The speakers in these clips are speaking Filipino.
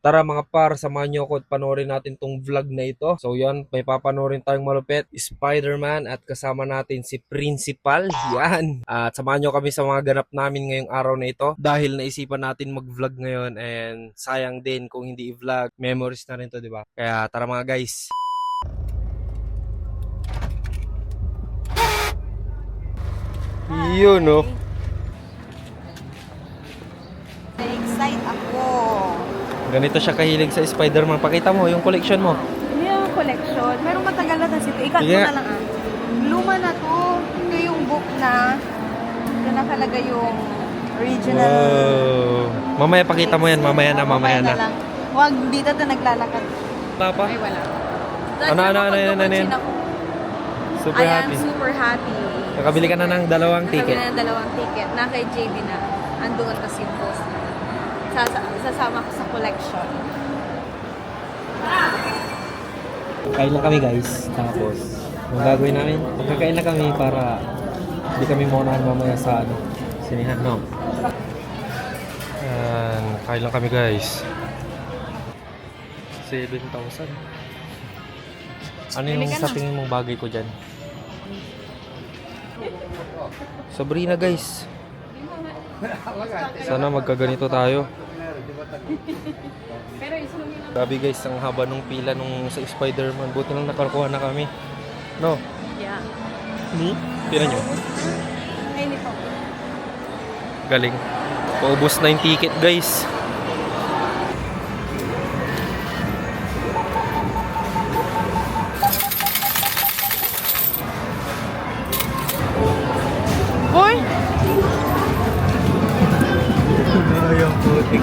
Tara mga par, samahan nyo ako at panoorin natin tong vlog na ito. So yan, may papanoorin tayong malupit, Spider-Man, at kasama natin si Principal. Yan. At samahan nyo kami sa mga ganap namin ngayong araw na ito. Dahil naisipan natin mag-vlog ngayon and sayang din kung hindi i-vlog. Memories na rin to, di ba? Kaya tara mga guys. Yun no. Na-excite ako. Ganito siya kahilig sa Spider-Man. Pakita mo yung collection mo. Hindi yung collection. Pero matagal na kasi ito. Ikat Sige. mo na lang Luma na to. Ito yung book na. Ito nakalagay yung original. Wow. Mamaya pakita mo yan. Mamaya na. lang. Huwag dito to naglalakad. Wala pa? Ay, wala. Ano yan? Super I am happy. super happy. Nakabili ka na ng dalawang ticket. Nakabili na ng dalawang ticket. Na kay JB na. Andoon kasi yung post na. Sasama ko sa collection. Kain lang kami guys. Tapos, ang gagawin namin, magkakain na kami para hindi kami maunahan mamaya sa sinihan, no? Yan, kain lang kami guys. 7,000. Ano yung Bili ka sa na. tingin mong bagay ko dyan? Sabrina guys. Sana magkaganito tayo. Grabe guys, ang haba nung pila nung sa Spider-Man. Buti lang nakakuha na kami. No? Yeah. Pila nyo? Ay, hindi po. Galing. Paubos na yung ticket guys. Boy! Ayang putik.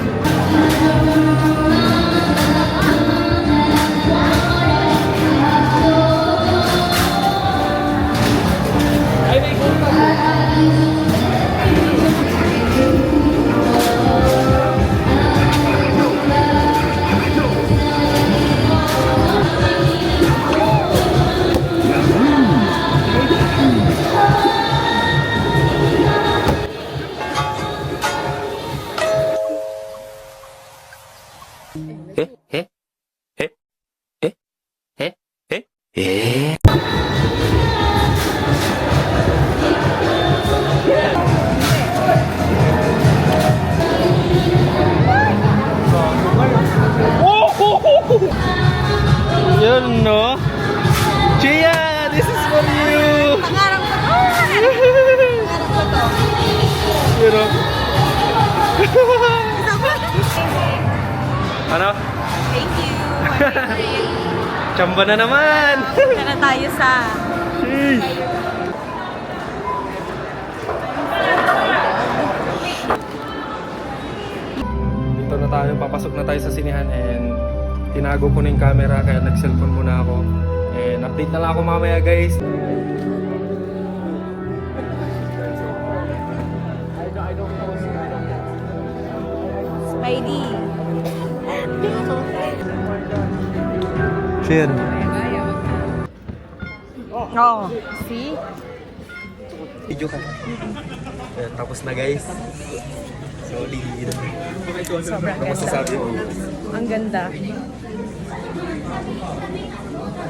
Yun no? Gia, this is for you! Pangarap ko to! Pangarap ko to! Yun no? Ano? Thank you! Chamba na naman! Punta na tayo sa... Sheesh! Dito na tayo, papasok na tayo sa sinihan and tinago ko na yung camera kaya nag-cellphone muna ako. And update na lang ako mamaya guys. Spidey! Share. Oh, see? Video ka. Ayan, tapos na guys. Solid. Sobrang Ano ganda. masasabi mo? Ang ganda.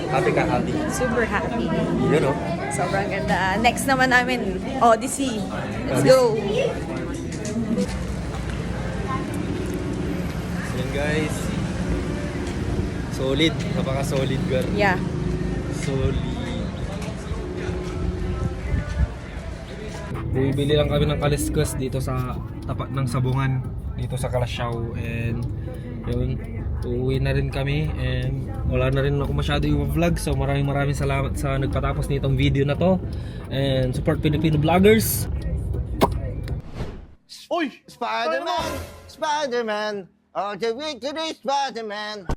Happy ka, happy. Super happy. Yun o. Sobrang ganda. Next naman namin, Odyssey. Let's go! Yan guys. Solid. Napaka-solid girl. Yeah. Solid. Bibili lang kami ng kaliskus dito sa tapat ng sabungan dito sa Kalasyaw and yun, uuwi na rin kami and wala na rin ako masyado yung vlog, so maraming salamat sa nagpatapos nitong video na to and support Filipino vloggers. Uy! Spider-Man! Spider-Man! Oh, the way to the Spider-Man!